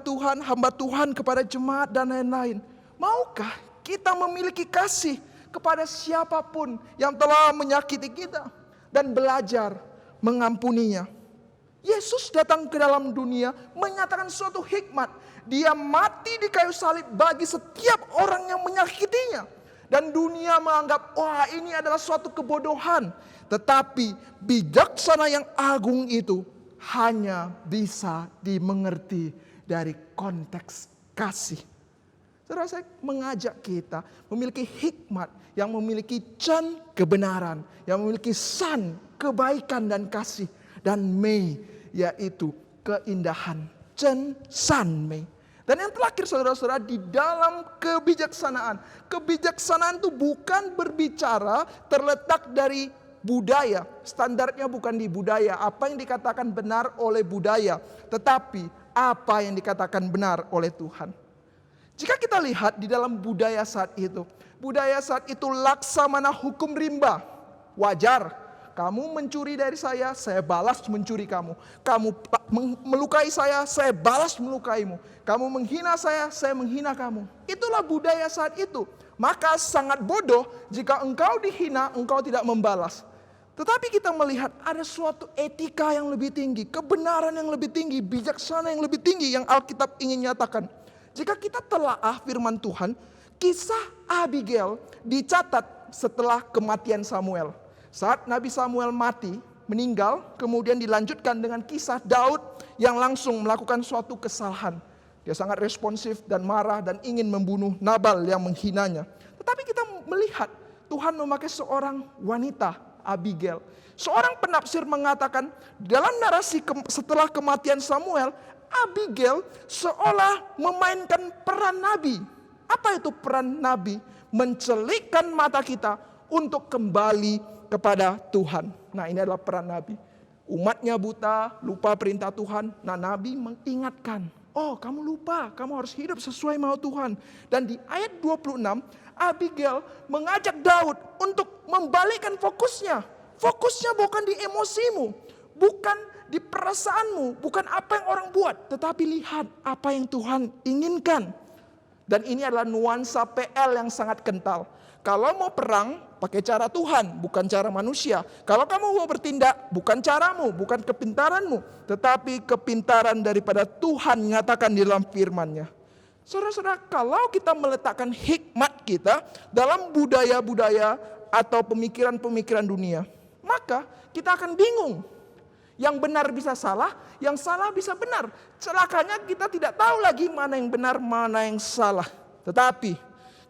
Tuhan kepada jemaat dan lain-lain. Maukah kita memiliki kasih kepada siapapun yang telah menyakiti kita dan belajar mengampuninya? Yesus datang ke dalam dunia menyatakan suatu hikmat. Dia mati di kayu salib bagi setiap orang yang menyakitinya. Dan dunia menganggap, wah ini adalah suatu kebodohan. Tetapi bijaksana yang agung itu hanya bisa dimengerti dari konteks kasih. Saudara, saya mengajak kita memiliki hikmat yang memiliki can kebenaran, yang memiliki san kebaikan dan kasih, dan mei yaitu keindahan, cen san mei. Dan yang terakhir saudara-saudara, di dalam kebijaksanaan. Kebijaksanaan itu bukan berbicara terletak dari budaya. Standarnya bukan di budaya, apa yang dikatakan benar oleh budaya. Tetapi apa yang dikatakan benar oleh Tuhan. Jika kita lihat di dalam budaya saat itu. Budaya saat itu laksamana hukum rimba. Wajar. Kamu mencuri dari saya balas mencuri kamu. Kamu melukai saya balas melukaimu. Kamu menghina saya menghina kamu. Itulah budaya saat itu. Maka sangat bodoh jika engkau dihina, engkau tidak membalas. Tetapi kita melihat ada suatu etika yang lebih tinggi, kebenaran yang lebih tinggi, bijaksana yang lebih tinggi yang Alkitab ingin nyatakan. Jika kita telaah firman Tuhan, kisah Abigail dicatat setelah kematian Samuel. Saat Nabi Samuel mati, meninggal, kemudian dilanjutkan dengan kisah Daud yang langsung melakukan suatu kesalahan. Dia sangat responsif dan marah dan ingin membunuh Nabal yang menghinanya. Tetapi kita melihat Tuhan memakai seorang wanita, Abigail. Seorang penafsir mengatakan dalam narasi setelah kematian Samuel, Abigail seolah memainkan peran Nabi. Apa itu peran Nabi? Mencelikkan mata kita untuk kembali kepada Tuhan. Nah, ini adalah peran Nabi. Umatnya buta, lupa perintah Tuhan. Nah, Nabi mengingatkan, oh kamu lupa, kamu harus hidup sesuai mau Tuhan. Dan di ayat 26, Abigail mengajak Daud untuk membalikkan fokusnya. Fokusnya bukan di emosimu, bukan di perasaanmu, bukan apa yang orang buat. Tetapi lihat apa yang Tuhan inginkan. Dan ini adalah nuansa PL yang sangat kental. Kalau mau perang, pakai cara Tuhan, bukan cara manusia. Kalau kamu mau bertindak, bukan caramu, bukan kepintaranmu, tetapi kepintaran daripada Tuhan nyatakan di dalam firman-Nya. Saudara-saudara, kalau kita meletakkan hikmat kita dalam budaya-budaya atau pemikiran-pemikiran dunia, maka kita akan bingung. Yang benar bisa salah, yang salah bisa benar. Celakanya kita tidak tahu lagi mana yang benar, mana yang salah. Tetapi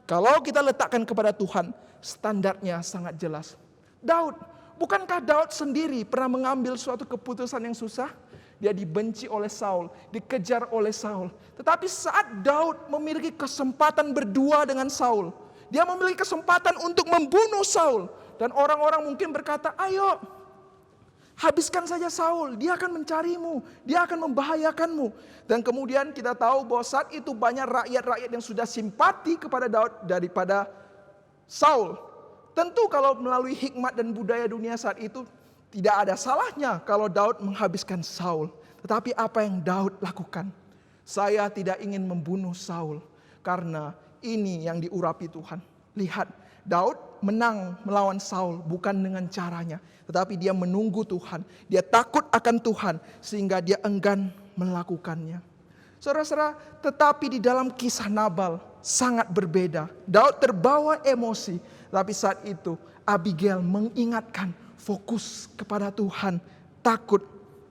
kalau kita letakkan kepada Tuhan, standarnya sangat jelas. Daud, bukankah Daud sendiri pernah mengambil suatu keputusan yang susah? Dia dibenci oleh Saul, dikejar oleh Saul. Tetapi saat Daud memiliki kesempatan berdua dengan Saul, dia memiliki kesempatan untuk membunuh Saul. Dan orang-orang mungkin berkata, ayo habiskan saja Saul, dia akan mencarimu, dia akan membahayakanmu. Dan kemudian kita tahu bahwa saat itu banyak rakyat-rakyat yang sudah simpati kepada Daud daripada Saul. Tentu kalau melalui hikmat dan budaya dunia saat itu, tidak ada salahnya kalau Daud menghabiskan Saul. Tetapi apa yang Daud lakukan? Saya tidak ingin membunuh Saul, karena ini yang diurapi Tuhan. Lihat, Daud menang melawan Saul bukan dengan caranya, tetapi dia menunggu Tuhan. Dia takut akan Tuhan sehingga dia enggan melakukannya. Saudara-saudara, tetapi di dalam kisah Nabal sangat berbeda. Daud terbawa emosi, tapi saat itu Abigail mengingatkan fokus kepada Tuhan, takut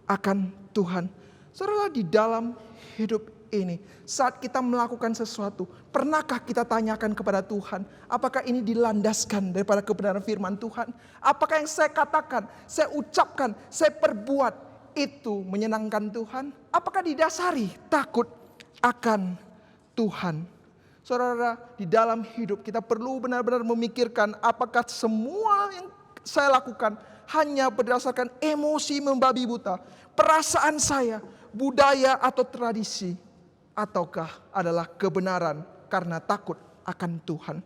akan Tuhan. Saudara, di dalam hidup ini, saat kita melakukan sesuatu, pernahkah kita tanyakan kepada Tuhan, apakah ini dilandaskan daripada kebenaran firman Tuhan? Apakah yang saya katakan, saya ucapkan, saya perbuat, itu menyenangkan Tuhan? Apakah didasari takut akan Tuhan? Saudara, di dalam hidup kita perlu benar-benar memikirkan apakah semua yang saya lakukan hanya berdasarkan emosi membabi buta, perasaan saya, budaya atau tradisi, ataukah adalah kebenaran karena takut akan Tuhan.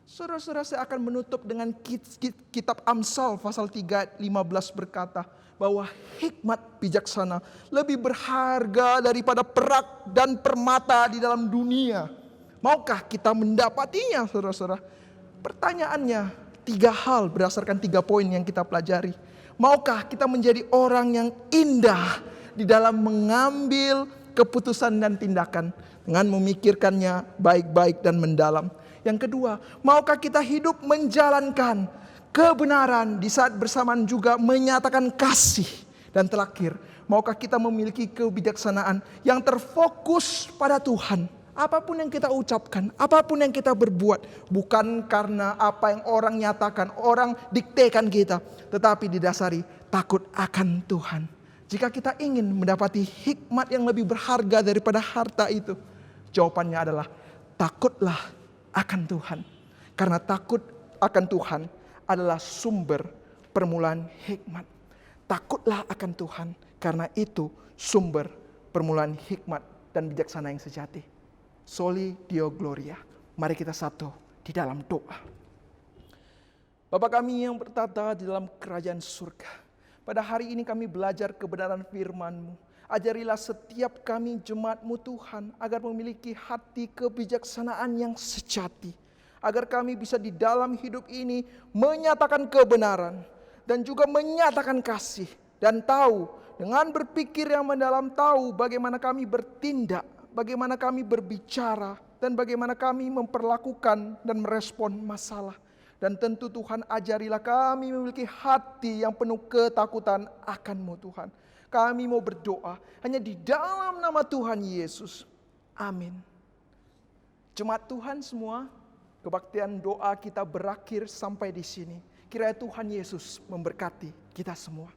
Saudara-saudara, saya akan menutup dengan kitab Amsal pasal 3 ayat 15 berkata bahwa hikmat bijaksana lebih berharga daripada perak dan permata di dalam dunia. Maukah kita mendapatinya, saudara-saudara? Pertanyaannya, 3 hal berdasarkan 3 poin yang kita pelajari. Maukah kita menjadi orang yang indah di dalam mengambil keputusan dan tindakan dengan memikirkannya baik-baik dan mendalam. Yang kedua, maukah kita hidup menjalankan kebenaran di saat bersamaan juga menyatakan kasih. Dan terakhir, maukah kita memiliki kebijaksanaan yang terfokus pada Tuhan. Apapun yang kita ucapkan, apapun yang kita berbuat, bukan karena apa yang orang nyatakan, orang diktekan kita, tetapi didasari takut akan Tuhan. Jika kita ingin mendapati hikmat yang lebih berharga daripada harta itu, jawabannya adalah takutlah akan Tuhan. Karena takut akan Tuhan adalah sumber permulaan hikmat. Takutlah akan Tuhan, karena itu sumber permulaan hikmat dan bijaksana yang sejati. Soli Deo Gloria. Mari kita satu di dalam doa. Bapa kami yang bertata di dalam kerajaan surga, pada hari ini kami belajar kebenaran firman-Mu. Ajarilah setiap kami jemaat-Mu Tuhan, agar memiliki hati kebijaksanaan yang sejati. Agar kami bisa di dalam hidup ini menyatakan kebenaran dan juga menyatakan kasih. Dan tahu, dengan berpikir yang mendalam, tahu bagaimana kami bertindak, bagaimana kami berbicara, dan bagaimana kami memperlakukan dan merespon masalah. Dan tentu Tuhan, ajarilah kami memiliki hati yang penuh ketakutan akan-Mu Tuhan. Kami mau berdoa hanya di dalam nama Tuhan Yesus. Amin. Jemaat Tuhan semua, kebaktian doa kita berakhir sampai di sini. Kiranya Tuhan Yesus memberkati kita semua.